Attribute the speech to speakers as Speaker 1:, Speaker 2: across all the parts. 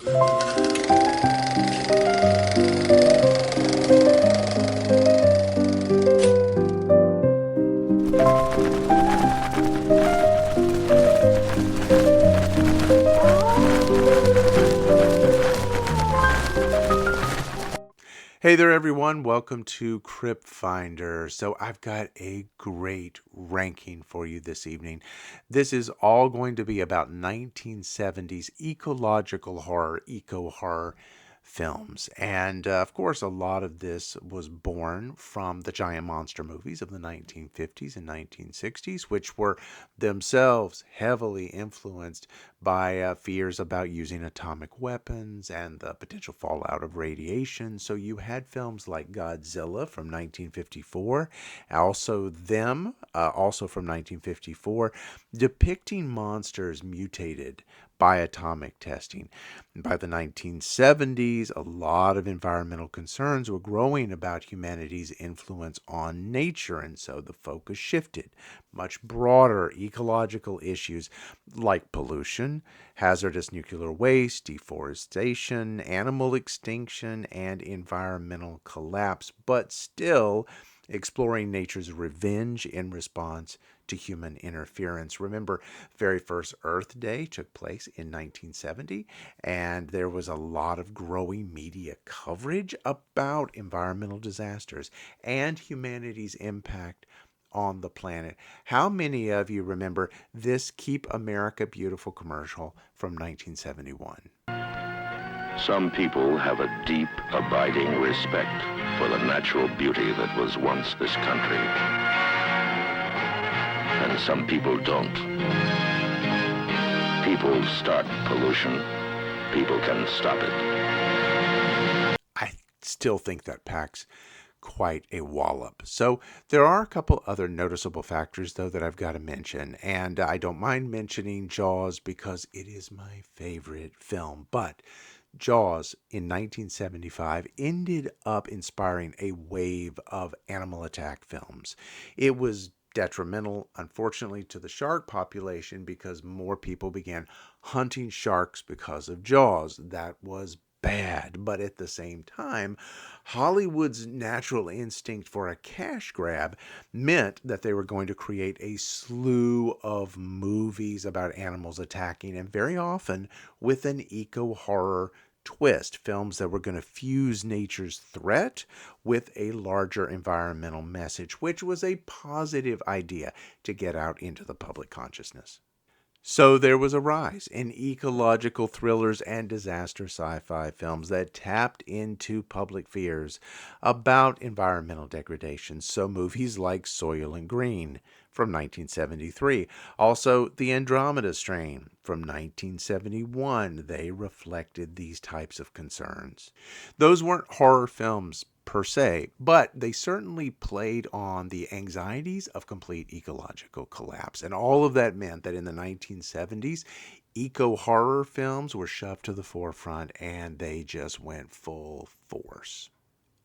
Speaker 1: Hey there, everyone. Welcome to Crypt Finder. So I've got a great ranking for you this evening. This is all going to be about 1970s ecological horror, eco-horror films. And of course, a lot of this was born from the giant monster movies of the 1950s and 1960s, which were themselves heavily influenced by fears about using atomic weapons and the potential fallout of radiation. So you had films like Godzilla from 1954, also from 1954, depicting monsters mutated by atomic testing. And by the 1970s, a lot of environmental concerns were growing about humanity's influence on nature, and so the focus shifted. Much broader ecological issues like pollution, hazardous nuclear waste, deforestation, animal extinction, and environmental collapse, but still exploring nature's revenge in response to human interference. Remember, very first Earth Day took place in 1970, and there was a lot of growing media coverage about environmental disasters and humanity's impact on the planet. How many of you remember this Keep America Beautiful commercial from 1971?
Speaker 2: Some people have a deep, abiding respect for the natural beauty that was once this country. And some people don't. People start pollution. People can stop it.
Speaker 1: I still think that packs quite a wallop. So there are a couple other noticeable factors, though, that I've got to mention. And I don't mind mentioning Jaws because it is my favorite film. But Jaws in 1975 ended up inspiring a wave of animal attack films. It was detrimental, unfortunately, to the shark population because more people began hunting sharks because of Jaws. That was bad, but at the same time, Hollywood's natural instinct for a cash grab meant that they were going to create a slew of movies about animals attacking, and very often with an eco-horror twist, films that were going to fuse nature's threat with a larger environmental message, which was a positive idea to get out into the public consciousness. So there was a rise in ecological thrillers and disaster sci-fi films that tapped into public fears about environmental degradation. So movies like Soil and Green from 1973, also The Andromeda Strain from 1971, they reflected these types of concerns. Those weren't horror films per se, but they certainly played on the anxieties of complete ecological collapse. And all of that meant that in the 1970s, eco-horror films were shoved to the forefront and they just went full force.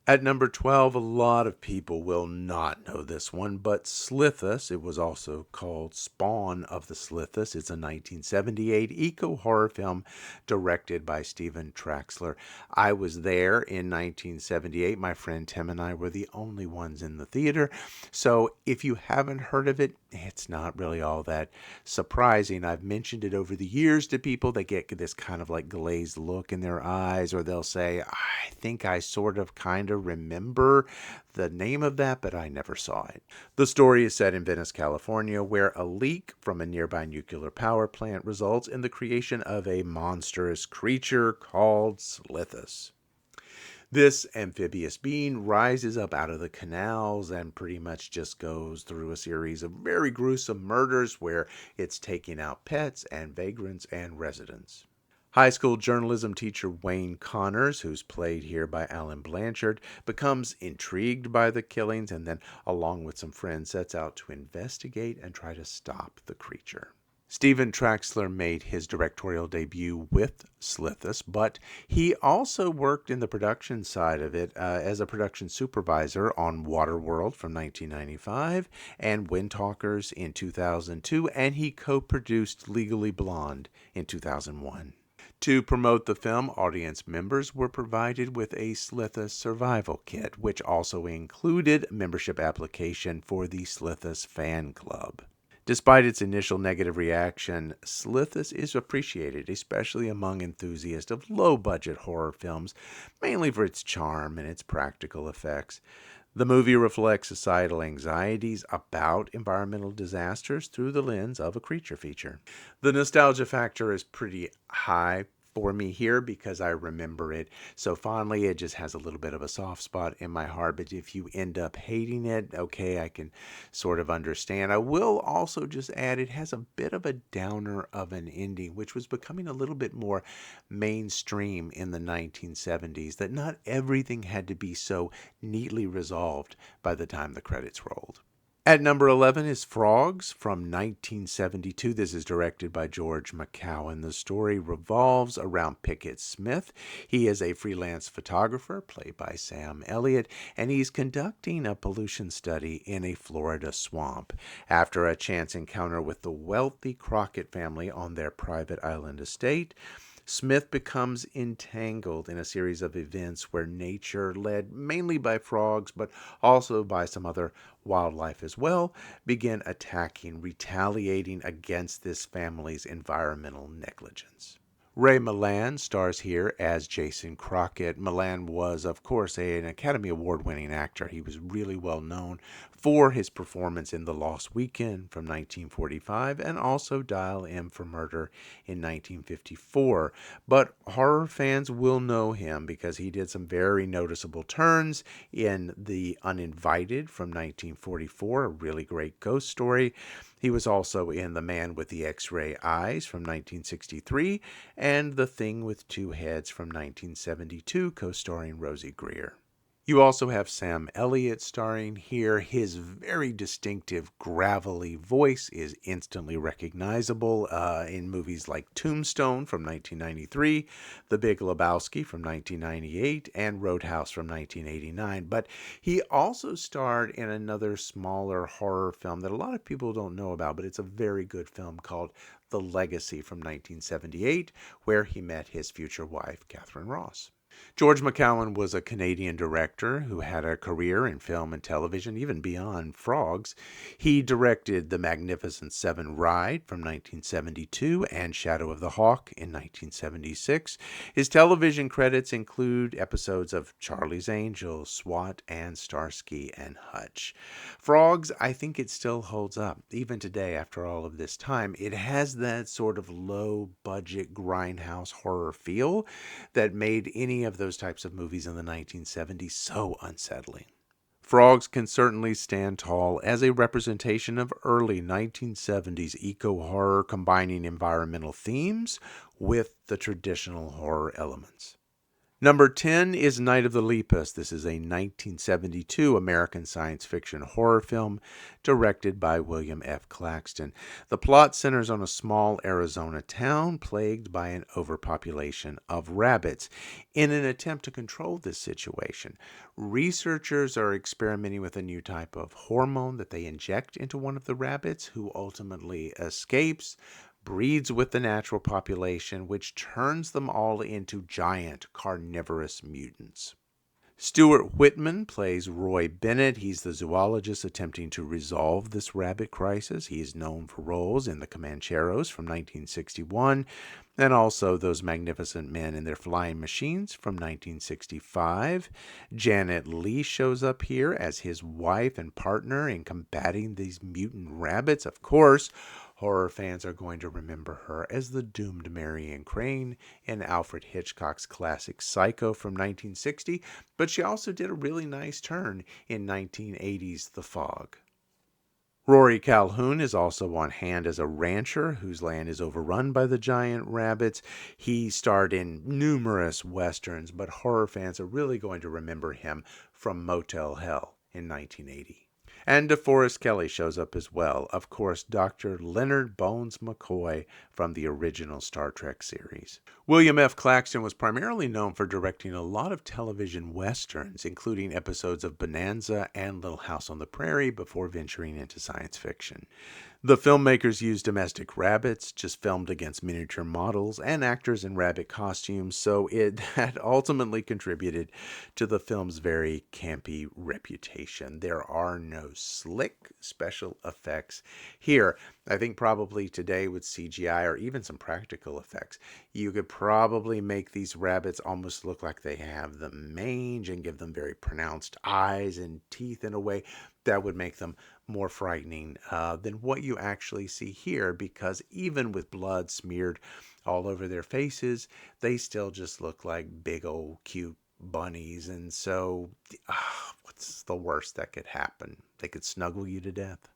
Speaker 1: At number 12, a lot of people will not know this one, but Slithis, it was also called Spawn of the Slithis. It's a 1978 eco-horror film directed by Stephen Traxler. I was there in 1978. My friend Tim and I were the only ones in the theater. So if you haven't heard of it, it's not really all that surprising. I've mentioned it over the years to people. They get this kind of like glazed look in their eyes, or they'll say, I think I sort of kind of remember the name of that, but I never saw it. The story is set in Venice, California, where a leak from a nearby nuclear power plant results in the creation of a monstrous creature called Slithis. This amphibious being rises up out of the canals and pretty much just goes through a series of very gruesome murders where it's taking out pets and vagrants and residents. High school journalism teacher Wayne Connors, who's played here by Alan Blanchard, becomes intrigued by the killings and then, along with some friends, sets out to investigate and try to stop the creature. Stephen Traxler made his directorial debut with Slithis, but he also worked in the production side of it as a production supervisor on Waterworld from 1995 and Windtalkers in 2002, and he co-produced Legally Blonde in 2001. To promote the film, audience members were provided with a Slithis survival kit, which also included membership application for the Slithis fan club. Despite its initial negative reaction, Slithis is appreciated, especially among enthusiasts of low-budget horror films, mainly for its charm and its practical effects. The movie reflects societal anxieties about environmental disasters through the lens of a creature feature. The nostalgia factor is pretty high for me here because I remember it so fondly. It just has a little bit of a soft spot in my heart, but if you end up hating it, okay, I can sort of understand. I will also just add it has a bit of a downer of an ending, which was becoming a little bit more mainstream in the 1970s, that not everything had to be so neatly resolved by the time the credits rolled. At number 11 is Frogs from 1972. This is directed by George McCowan. The story revolves around Pickett Smith. He is a freelance photographer, played by Sam Elliott, and he's conducting a pollution study in a Florida swamp. After a chance encounter with the wealthy Crockett family on their private island estate, Smith becomes entangled in a series of events where nature, led mainly by frogs, but also by some other wildlife as well, begin attacking, retaliating against this family's environmental negligence. Ray Milland stars here as Jason Crockett. Milland was, of course, an Academy Award-winning actor. He was really well known for his performance in The Lost Weekend from 1945 and also Dial M for Murder in 1954. But horror fans will know him because he did some very noticeable turns in The Uninvited from 1944, a really great ghost story. He was also in The Man with the X-Ray Eyes from 1963 and The Thing with Two Heads from 1972, co-starring Rosie Greer. You also have Sam Elliott starring here. His very distinctive, gravelly voice is instantly recognizable in movies like Tombstone from 1993, The Big Lebowski from 1998, and Roadhouse from 1989. But he also starred in another smaller horror film that a lot of people don't know about, but it's a very good film called The Legacy from 1978, where he met his future wife, Catherine Ross. George McCowan was a Canadian director who had a career in film and television, even beyond Frogs. He directed The Magnificent Seven Ride from 1972 and Shadow of the Hawk in 1976. His television credits include episodes of Charlie's Angels, SWAT, and Starsky and Hutch. Frogs, I think it still holds up, even today after all of this time. It has that sort of low-budget grindhouse horror feel that made any of those types of movies in the 1970s so unsettling. Frogs can certainly stand tall as a representation of early 1970s eco-horror combining environmental themes with the traditional horror elements. Number 10 is Night of the Lepus. This is a 1972 American science fiction horror film directed by William F. Claxton. The plot centers on a small Arizona town plagued by an overpopulation of rabbits. In an attempt to control this situation, researchers are experimenting with a new type of hormone that they inject into one of the rabbits, who ultimately escapes, breeds with the natural population, which turns them all into giant carnivorous mutants. Stuart Whitman plays Roy Bennett. He's the zoologist attempting to resolve this rabbit crisis. He is known for roles in The Comancheros from 1961 and also Those Magnificent Men and Their Flying Machines from 1965. Janet Leigh shows up here as his wife and partner in combating these mutant rabbits. Of course, horror fans are going to remember her as the doomed Marion Crane in Alfred Hitchcock's classic Psycho from 1960, but she also did a really nice turn in 1980's The Fog. Rory Calhoun is also on hand as a rancher whose land is overrun by the giant rabbits. He starred in numerous westerns, but horror fans are really going to remember him from Motel Hell in 1980. And DeForest Kelley shows up as well. Of course, Dr. Leonard Bones McCoy from the original Star Trek series. William F. Claxton was primarily known for directing a lot of television westerns, including episodes of Bonanza and Little House on the Prairie, before venturing into science fiction. The filmmakers used domestic rabbits, just filmed against miniature models and actors in rabbit costumes, so it had ultimately contributed to the film's very campy reputation. There are no slick special effects here. I think probably today with CGI or even some practical effects, you could probably make these rabbits almost look like they have the mange and give them very pronounced eyes and teeth in a way that would make them more frightening than what you actually see here, because even with blood smeared all over their faces, they still just look like big old cute bunnies. And so, what's the worst that could happen? They could snuggle you to death.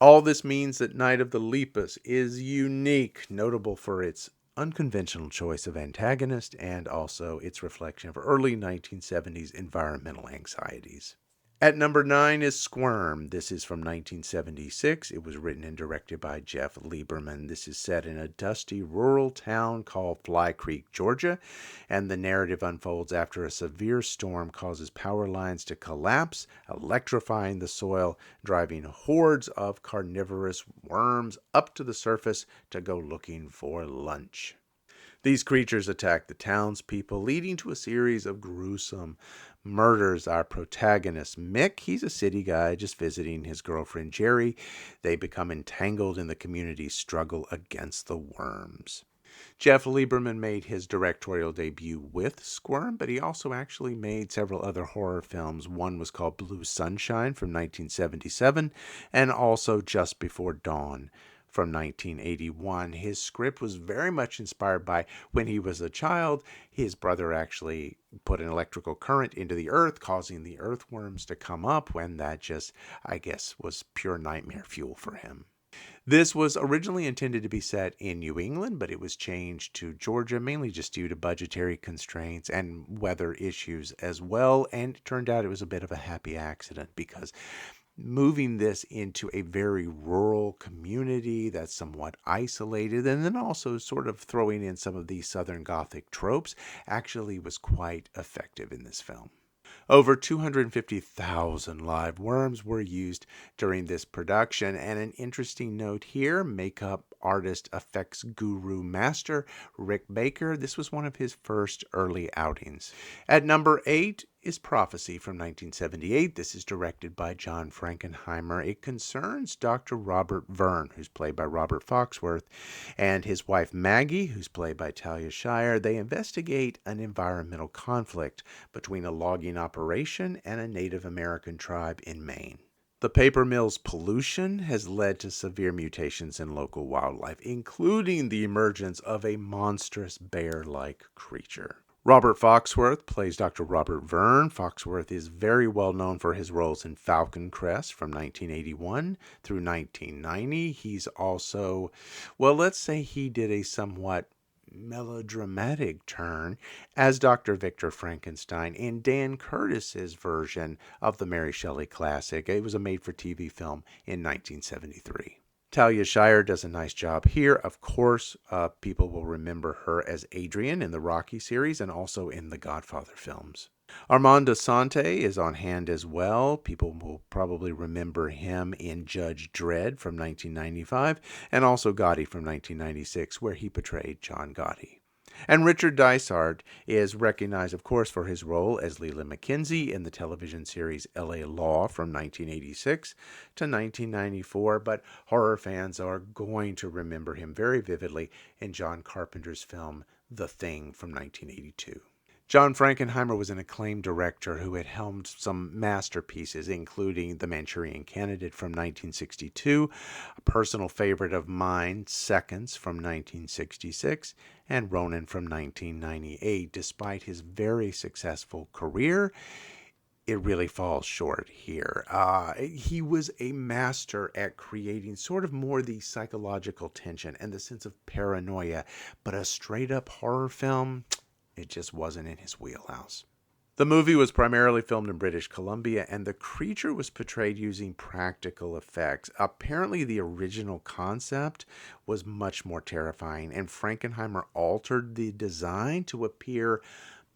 Speaker 1: All this means that Night of the Lepus is unique, notable for its unconventional choice of antagonist and also its reflection of early 1970s environmental anxieties. At number 9 is Squirm. This is from 1976. It was written and directed by Jeff Lieberman. This is set in a dusty rural town called Fly Creek, Georgia, and the narrative unfolds after a severe storm causes power lines to collapse, electrifying the soil, driving hordes of carnivorous worms up to the surface to go looking for lunch. These creatures attack the townspeople, leading to a series of gruesome murders. Our protagonist, Mick, he's a city guy just visiting his girlfriend, Jerry. They become entangled in the community's struggle against the worms. Jeff Lieberman made his directorial debut with Squirm, but he also actually made several other horror films. One was called Blue Sunshine from 1977, and also Just Before Dawn from 1981. His script was very much inspired by when he was a child. His brother actually put an electrical current into the earth, causing the earthworms to come up, when that just, I guess, was pure nightmare fuel for him. This was originally intended to be set in New England, but it was changed to Georgia, mainly just due to budgetary constraints and weather issues as well. And it turned out it was a bit of a happy accident, because moving this into a very rural community that's somewhat isolated, and then also sort of throwing in some of these Southern Gothic tropes, actually was quite effective in this film. Over 250,000 live worms were used during this production, and an interesting note here, makeup artist effects guru master Rick Baker, this was one of his first early outings. At number 8 is Prophecy from 1978. This is directed by John Frankenheimer. It concerns Dr. Robert Verne, who's played by Robert Foxworth, and his wife Maggie, who's played by Talia Shire. They investigate an environmental conflict between a logging operation and a Native American tribe in Maine. The paper mill's pollution has led to severe mutations in local wildlife, including the emergence of a monstrous bear-like creature. Robert Foxworth plays Dr. Robert Verne. Foxworth is very well known for his roles in Falcon Crest from 1981 through 1990. He's also, well, let's say he did a somewhat melodramatic turn as Dr. Victor Frankenstein in Dan Curtis's version of the Mary Shelley classic. It was a made-for-TV film in 1973. Talia Shire does a nice job here. Of course, people will remember her as Adrian in the Rocky series and also in the Godfather films. Armand Assante is on hand as well. People will probably remember him in Judge Dredd from 1995 and also Gotti from 1996, where he portrayed John Gotti. And Richard Dysart is recognized, of course, for his role as Leland McKenzie in the television series L.A. Law from 1986 to 1994, but horror fans are going to remember him very vividly in John Carpenter's film The Thing from 1982. John Frankenheimer was an acclaimed director who had helmed some masterpieces, including The Manchurian Candidate from 1962, a personal favorite of mine, Seconds from 1966, and Ronin from 1998. Despite his very successful career, it really falls short here. He was a master at creating sort of more the psychological tension and the sense of paranoia, but a straight-up horror film, it just wasn't in his wheelhouse. The movie was primarily filmed in British Columbia, and the creature was portrayed using practical effects. Apparently, the original concept was much more terrifying, and Frankenheimer altered the design to appear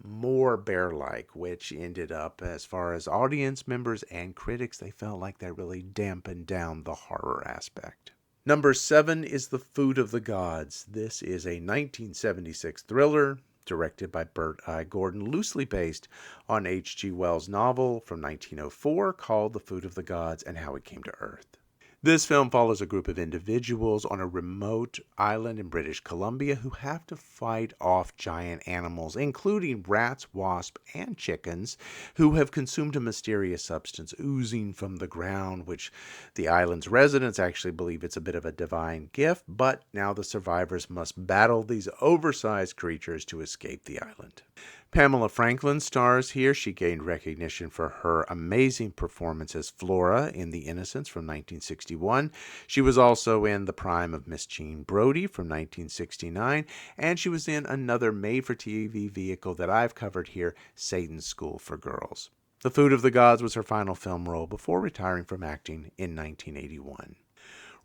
Speaker 1: more bear-like, which ended up, as far as audience members and critics, they felt like that really dampened down the horror aspect. Number 7 is The Food of the Gods. This is a 1976 thriller directed by Bert I. Gordon, loosely based on H.G. Wells' novel from 1904 called The Food of the Gods and How It Came to Earth. This film follows a group of individuals on a remote island in British Columbia who have to fight off giant animals, including rats, wasps, and chickens, who have consumed a mysterious substance oozing from the ground, which the island's residents actually believe it's a bit of a divine gift, but now the survivors must battle these oversized creatures to escape the island. Pamela Franklin stars here. She gained recognition for her amazing performance as Flora in The Innocents from 1961. She was also in The Prime of Miss Jean Brodie from 1969, and she was in another made-for-TV vehicle that I've covered here, Satan's School for Girls. The Food of the Gods was her final film role before retiring from acting in 1981.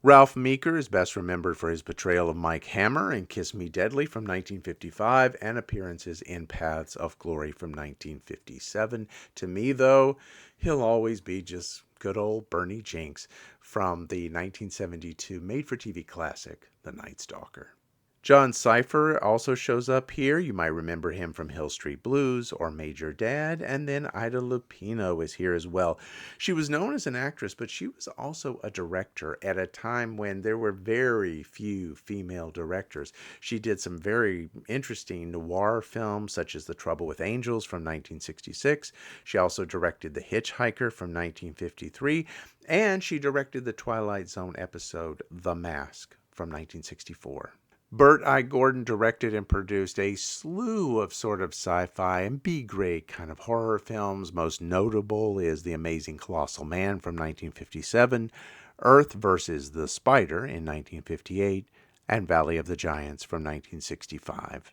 Speaker 1: Ralph Meeker is best remembered for his portrayal of Mike Hammer in Kiss Me Deadly from 1955 and appearances in Paths of Glory from 1957. To me, though, he'll always be just good old Bernie Jinx from the 1972 made-for-TV classic, The Night Stalker. John Cypher also shows up here. You might remember him from Hill Street Blues or Major Dad, and then Ida Lupino is here as well. She was known as an actress, but she was also a director at a time when there were very few female directors. She did some very interesting noir films, such as The Trouble with Angels from 1966. She also directed The Hitchhiker from 1953, and she directed the Twilight Zone episode The Mask from 1964. Bert I. Gordon directed and produced a slew of sort of sci-fi and B-grade kind of horror films. Most notable is The Amazing Colossal Man from 1957, Earth vs. the Spider in 1958, and Valley of the Giants from 1965.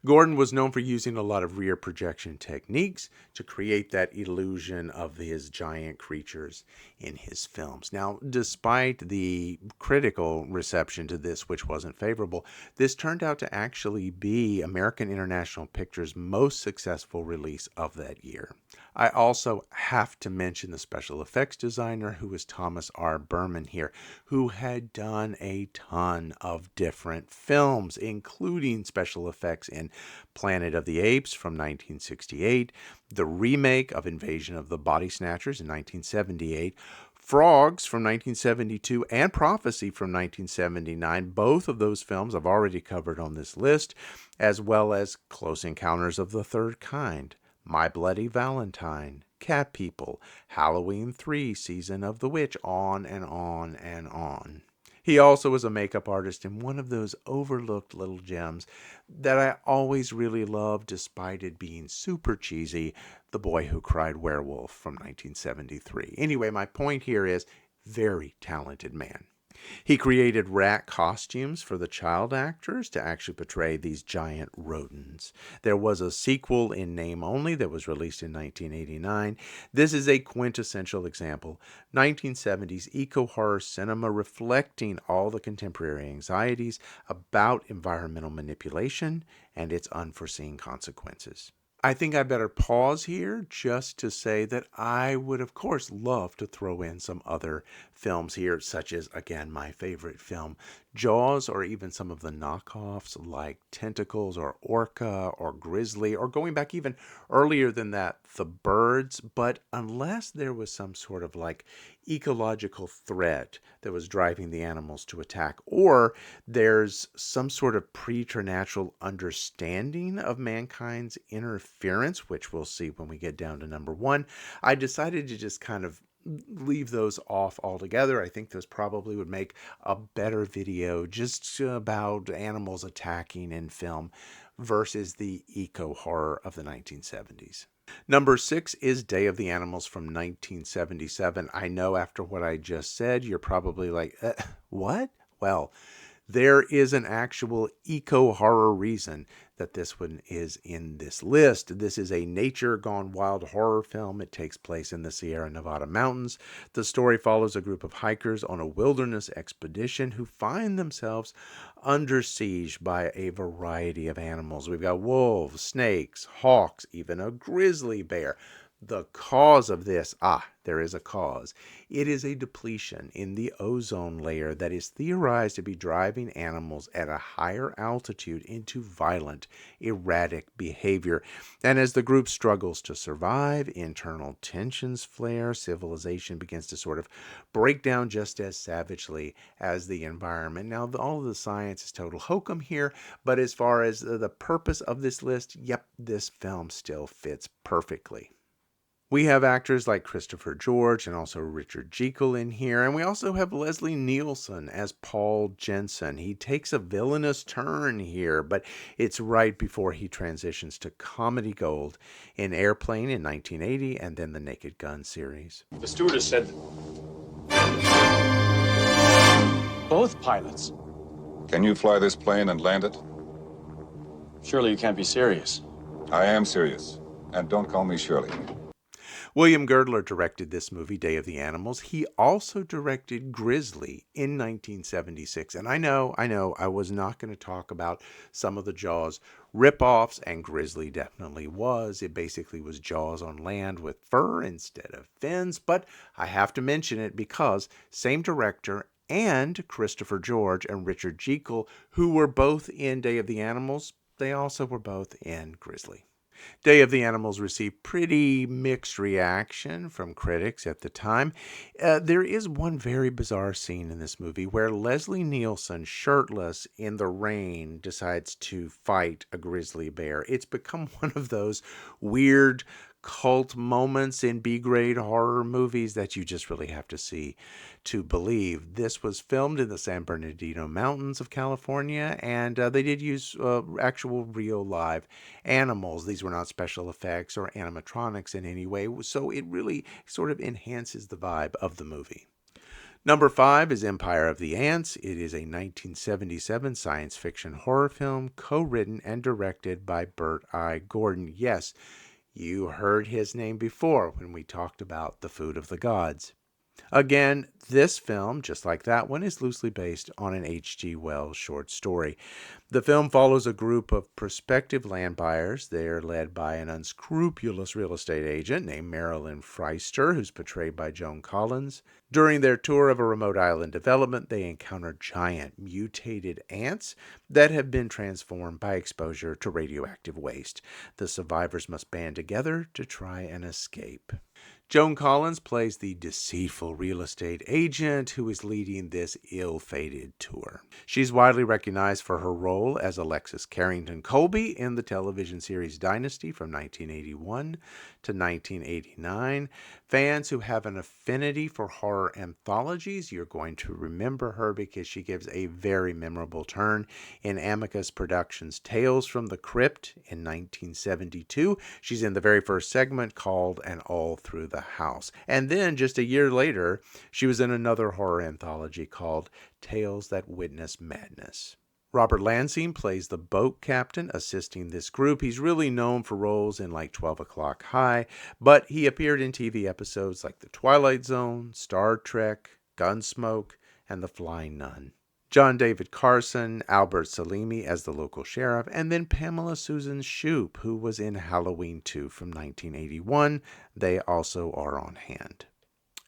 Speaker 1: Gordon was known for using a lot of rear projection techniques to create that illusion of his giant creatures in his films. Now, despite the critical reception to this, which wasn't favorable, this turned out to actually be American International Pictures' most successful release of that year. I also have to mention the special effects designer, who was Thomas R. Berman here, who had done a ton of different films, including special effects in Planet of the Apes from 1968, the remake of Invasion of the Body Snatchers in 1978, Frogs from 1972, and Prophecy from 1979. Both of those films I've already covered on this list, as well as Close Encounters of the Third Kind, My Bloody Valentine, Cat People, Halloween 3, Season of the Witch, on and on and on. He also was a makeup artist in one of those overlooked little gems that I always really loved, despite it being super cheesy, The Boy Who Cried Werewolf from 1973. Anyway, my point here is, very talented man. He created rat costumes for the child actors to actually portray these giant rodents. There was a sequel in name only that was released in 1989. This is a quintessential example. 1970s eco-horror cinema reflecting all the contemporary anxieties about environmental manipulation and its unforeseen consequences. I think I better pause here just to say that I would, of course, love to throw in some other films here, such as, again, my favorite film, Jaws, or even some of the knockoffs like Tentacles or Orca or Grizzly, or going back even earlier than that, The Birds. But unless there was some sort of like ecological threat that was driving the animals to attack, or there's some sort of preternatural understanding of mankind's interference, which we'll see when we get down to number 1, I decided to just kind of leave those off altogether. I think this probably would make a better video just about animals attacking in film versus the eco-horror of the 1970s. Number 6 is Day of the Animals from 1977. I know after what I just said, you're probably like, what? Well, there is an actual eco-horror reason that this one is in this list. This is a nature gone wild horror film. It takes place in the Sierra Nevada mountains. The story follows a group of hikers on a wilderness expedition who find themselves under siege by a variety of animals. We've got wolves, snakes, hawks, even a grizzly bear. The cause of this, there is a cause. It is a depletion in the ozone layer that is theorized to be driving animals at a higher altitude into violent, erratic behavior. And as the group struggles to survive, internal tensions flare, civilization begins to sort of break down just as savagely as the environment. Now, all of the science is total hokum here, but as far as the purpose of this list, yep, this film still fits perfectly. We have actors like Christopher George and also Richard Jekyll in here, and we also have Leslie Nielsen as Paul Jensen. He takes a villainous turn here, but it's right before he transitions to comedy gold in Airplane in 1980 and then the Naked Gun series.
Speaker 3: The stewardess said both pilots.
Speaker 4: Can you fly this plane and land it?
Speaker 3: Surely you can't be serious.
Speaker 4: I am serious. And don't call me Shirley.
Speaker 1: William Girdler directed this movie, Day of the Animals. He also directed Grizzly in 1976. And I know, I was not going to talk about some of the Jaws ripoffs, and Grizzly definitely was. It basically was Jaws on land with fur instead of fins, but I have to mention it because same director and Christopher George and Richard Jekyll, who were both in Day of the Animals, they also were both in Grizzly. Day of the Animals received pretty mixed reaction from critics at the time. There is one very bizarre scene in this movie where Leslie Nielsen, shirtless in the rain, decides to fight a grizzly bear. It's become one of those weird cult moments in B-grade horror movies that you just really have to see to believe. This was filmed in the San Bernardino Mountains of California, and they did use actual real live animals. These were not special effects or animatronics in any way, so it really sort of enhances the vibe of the movie. Number 5 is Empire of the Ants. It is a 1977 science fiction horror film co-written and directed by Bert I. Gordon. Yes, you heard his name before when we talked about The Food of the Gods. Again, this film, just like that one, is loosely based on an H.G. Wells short story. The film follows a group of prospective land buyers. They are led by an unscrupulous real estate agent named Marilyn Freister, who's portrayed by Joan Collins. During their tour of a remote island development, they encounter giant mutated ants that have been transformed by exposure to radioactive waste. The survivors must band together to try and escape. Joan Collins plays the deceitful real estate agent who is leading this ill-fated tour. She's widely recognized for her role as Alexis Carrington Colby in the television series Dynasty from 1981 to 1989. Fans who have an affinity for horror anthologies, you're going to remember her because she gives a very memorable turn in Amicus Productions' Tales from the Crypt in 1972. She's in the very first segment called And All Through the House. And then just a year later, she was in another horror anthology called Tales That Witness Madness. Robert Lansing plays the boat captain assisting this group. He's really known for roles in like 12 O'Clock High, but he appeared in TV episodes like The Twilight Zone, Star Trek, Gunsmoke, and The Flying Nun. John David Carson, Albert Salimi as the local sheriff, and then Pamela Susan Shoop, who was in Halloween 2 from 1981. They also are on hand.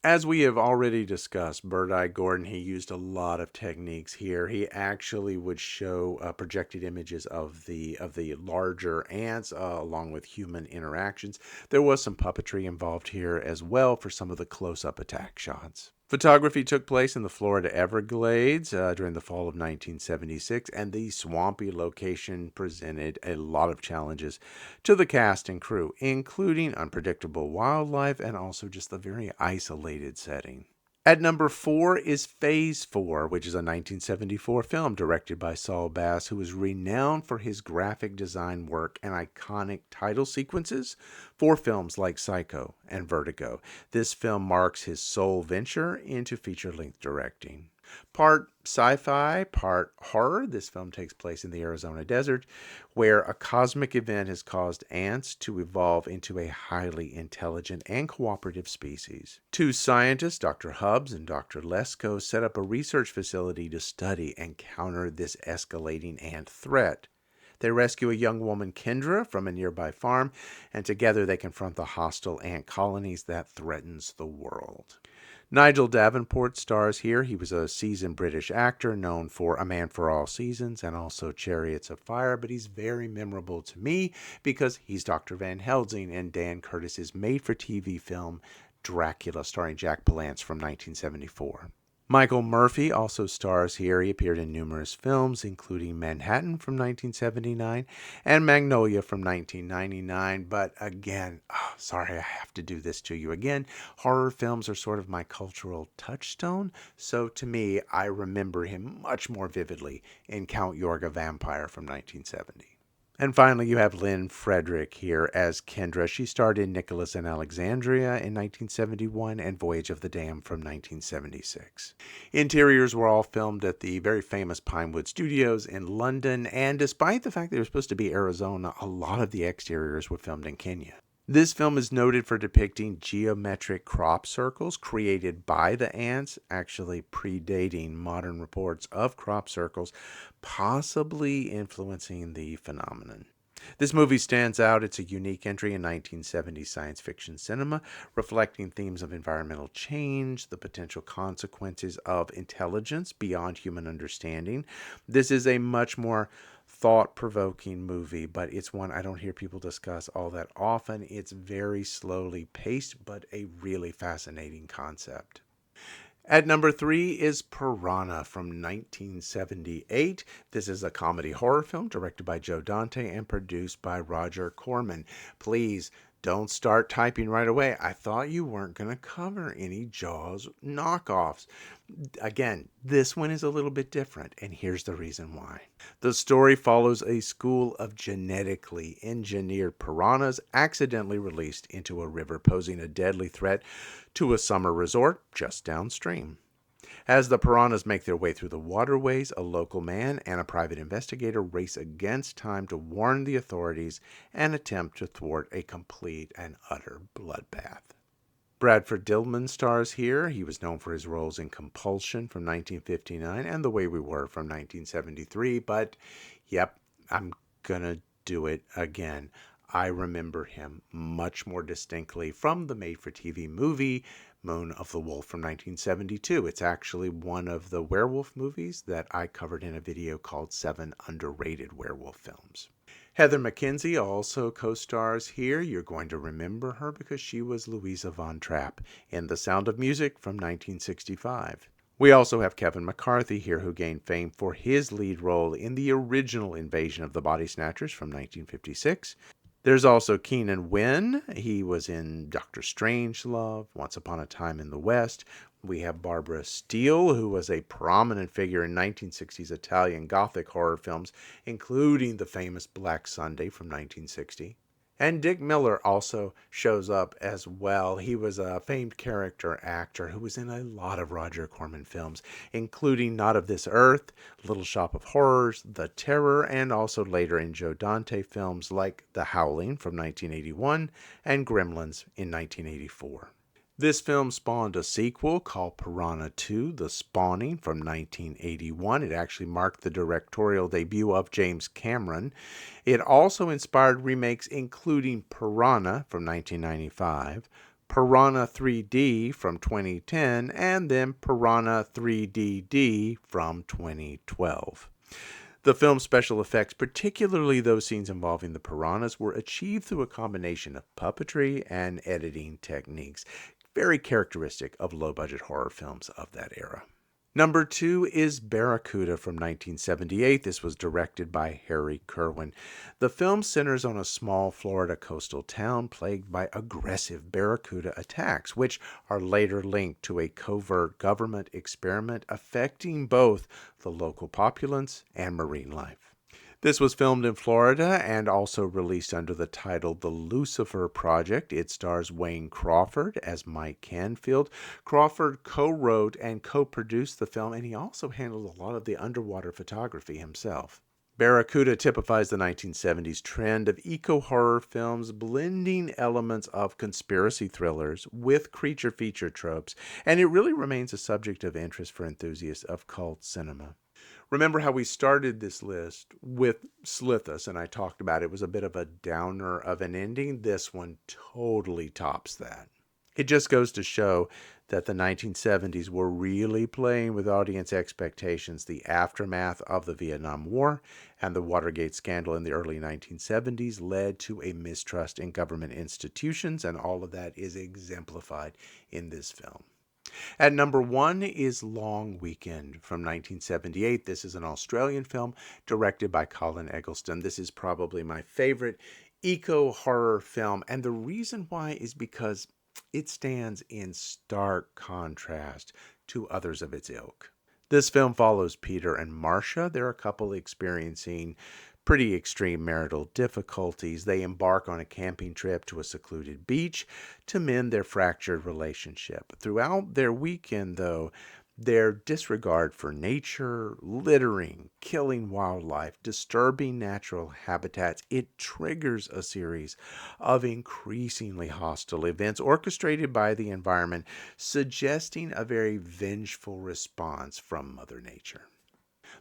Speaker 1: As we have already discussed, Bert I. Gordon, he used a lot of techniques here. He actually would show projected images of the larger ants along with human interactions. There was some puppetry involved here as well for some of the close-up attack shots. Photography took place in the Florida Everglades during the fall of 1976, and the swampy location presented a lot of challenges to the cast and crew, including unpredictable wildlife and also just the very isolated setting. At number 4 is Phase 4, which is a 1974 film directed by Saul Bass, who is renowned for his graphic design work and iconic title sequences for films like Psycho and Vertigo. This film marks his sole venture into feature-length directing. Part sci-fi, part horror, this film takes place in the Arizona desert, where a cosmic event has caused ants to evolve into a highly intelligent and cooperative species. Two scientists, Dr. Hubbs and Dr. Lesko, set up a research facility to study and counter this escalating ant threat. They rescue a young woman, Kendra, from a nearby farm, and together they confront the hostile ant colonies that threatens the world. Nigel Davenport stars here. He was a seasoned British actor known for A Man for All Seasons and also Chariots of Fire, but he's very memorable to me because he's Dr. Van Helsing in Dan Curtis's made-for-TV film Dracula, starring Jack Palance from 1974. Michael Murphy also stars here. He appeared in numerous films, including Manhattan from 1979 and Magnolia from 1999. But again, sorry, I have to do this to you again. Horror films are sort of my cultural touchstone. So to me, I remember him much more vividly in Count Yorga Vampire from 1970. And finally, you have Lynn Frederick here as Kendra. She starred in Nicholas and Alexandria in 1971 and Voyage of the Damned from 1976. Interiors were all filmed at the very famous Pinewood Studios in London, and despite the fact they were supposed to be Arizona, a lot of the exteriors were filmed in Kenya. This film is noted for depicting geometric crop circles created by the ants, actually predating modern reports of crop circles, possibly influencing the phenomenon. This movie stands out. It's a unique entry in 1970s science fiction cinema, reflecting themes of environmental change, the potential consequences of intelligence beyond human understanding. This is a much more thought-provoking movie, but it's one I don't hear people discuss all that often. It's very slowly paced, but a really fascinating concept. At number 3 is Piranha from 1978. This is a comedy horror film directed by Joe Dante and produced by Roger Corman. Please don't start typing right away. I thought you weren't going to cover any Jaws knockoffs. Again, this one is a little bit different, and here's the reason why. The story follows a school of genetically engineered piranhas accidentally released into a river, posing a deadly threat to a summer resort just downstream. As the piranhas make their way through the waterways, a local man and a private investigator race against time to warn the authorities and attempt to thwart a complete and utter bloodbath. Bradford Dillman stars here. He was known for his roles in Compulsion from 1959 and The Way We Were from 1973, but yep, I'm gonna do it again. I remember him much more distinctly from the made-for-TV movie Moon of the Wolf from 1972. It's actually one of the werewolf movies that I covered in a video called 7 Underrated Werewolf Films. Heather McKenzie also co-stars here. You're going to remember her because she was Louisa Von Trapp in The Sound of Music from 1965. We also have Kevin McCarthy here, who gained fame for his lead role in the original Invasion of the Body Snatchers from 1956. There's also Keenan Wynn. He was in Doctor Strangelove, Once Upon a Time in the West. We have Barbara Steele, who was a prominent figure in 1960s Italian Gothic horror films, including the famous Black Sunday from 1960. And Dick Miller also shows up as well. He was a famed character actor who was in a lot of Roger Corman films, including Not of This Earth, Little Shop of Horrors, The Terror, and also later in Joe Dante films like The Howling from 1981 and Gremlins in 1984. This film spawned a sequel called Piranha 2, The Spawning from 1981. It actually marked the directorial debut of James Cameron. It also inspired remakes including Piranha from 1995, Piranha 3D from 2010, and then Piranha 3DD from 2012. The film's special effects, particularly those scenes involving the piranhas, were achieved through a combination of puppetry and editing techniques, very characteristic of low-budget horror films of that era. Number 2 is Barracuda from 1978. This was directed by Harry Kerwin. The film centers on a small Florida coastal town plagued by aggressive barracuda attacks, which are later linked to a covert government experiment affecting both the local populace and marine life. This was filmed in Florida and also released under the title The Lucifer Project. It stars Wayne Crawford as Mike Canfield. Crawford co-wrote and co-produced the film, and he also handled a lot of the underwater photography himself. Barracuda typifies the 1970s trend of eco-horror films blending elements of conspiracy thrillers with creature feature tropes, and it really remains a subject of interest for enthusiasts of cult cinema. Remember how we started this list with Slithis, and I talked about it was a bit of a downer of an ending. This one totally tops that. It just goes to show that the 1970s were really playing with audience expectations. The aftermath of the Vietnam War and the Watergate scandal in the early 1970s led to a mistrust in government institutions, and all of that is exemplified in this film. At number 1 is Long Weekend from 1978. This is an Australian film directed by Colin Eggleston. This is probably my favorite eco-horror film, and the reason why is because it stands in stark contrast to others of its ilk. This film follows Peter and Marcia. They're a couple experiencing pretty extreme marital difficulties. They embark on a camping trip to a secluded beach to mend their fractured relationship. Throughout their weekend, though, their disregard for nature, littering, killing wildlife, disturbing natural habitats, it triggers a series of increasingly hostile events orchestrated by the environment, suggesting a very vengeful response from Mother Nature.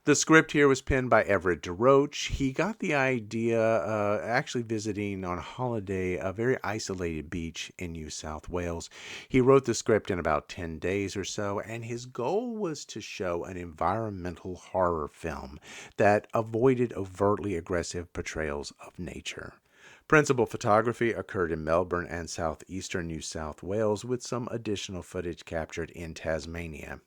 Speaker 1: The script here was penned by Everett DeRoach. He got the idea actually visiting on holiday a very isolated beach in New South Wales. He wrote the script in about 10 days or so, and his goal was to show an environmental horror film that avoided overtly aggressive portrayals of nature. Principal photography occurred in Melbourne and southeastern New South Wales, with some additional footage captured in Tasmania.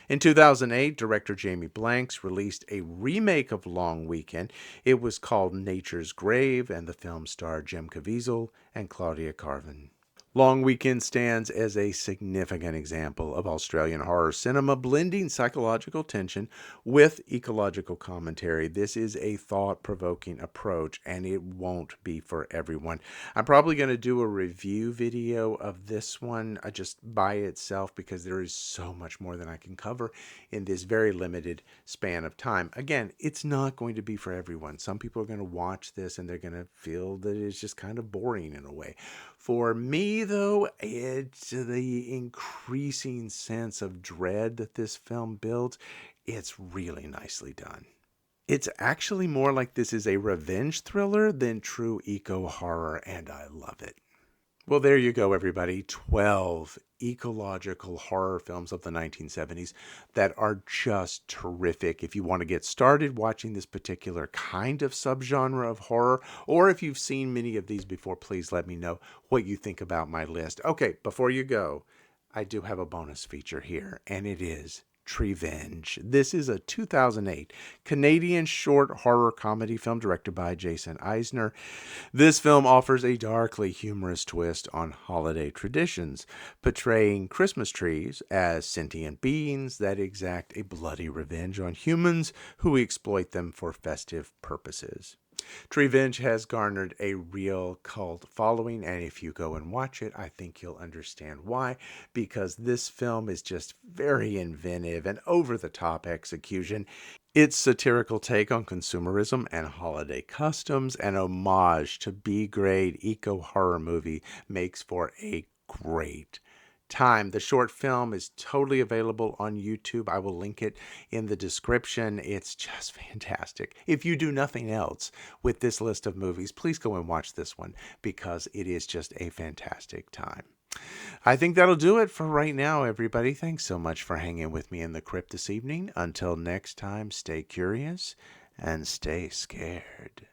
Speaker 1: In 2008, director Jamie Blanks released a remake of Long Weekend. It was called Nature's Grave, and the film starred Jim Caviezel and Claudia Carvin. Long Weekend stands as a significant example of Australian horror cinema blending psychological tension with ecological commentary. This is a thought-provoking approach, and it won't be for everyone. I'm probably going to do a review video of this one just by itself because there is so much more than I can cover in this very limited span of time. Again, it's not going to be for everyone. Some people are going to watch this and they're going to feel that it's just kind of boring in a way. For me, though, it's the increasing sense of dread that this film builds. It's really nicely done. It's actually more like this is a revenge thriller than true eco-horror, and I love it. Well, there you go, everybody. 12 ecological horror films of the 1970s that are just terrific. If you want to get started watching this particular kind of subgenre of horror, or if you've seen many of these before, please let me know what you think about my list. Okay, before you go, I do have a bonus feature here, and it is Treevenge. This is a 2008 Canadian short horror comedy film directed by Jason Eisner. This film offers a darkly humorous twist on holiday traditions, portraying Christmas trees as sentient beings that exact a bloody revenge on humans who exploit them for festive purposes. Treevenge has garnered a real cult following, and if you go and watch it, I think you'll understand why, because this film is just very inventive and over-the-top execution. Its satirical take on consumerism and holiday customs, and homage to B-grade eco-horror movie, makes for a great time. The short film is totally available on YouTube. I will link it in the description. It's just fantastic. If you do nothing else with this list of movies, please go and watch this one because it is just a fantastic time. I think that'll do it for right now, everybody. Thanks so much for hanging with me in the crypt this evening. Until next time, stay curious and stay scared.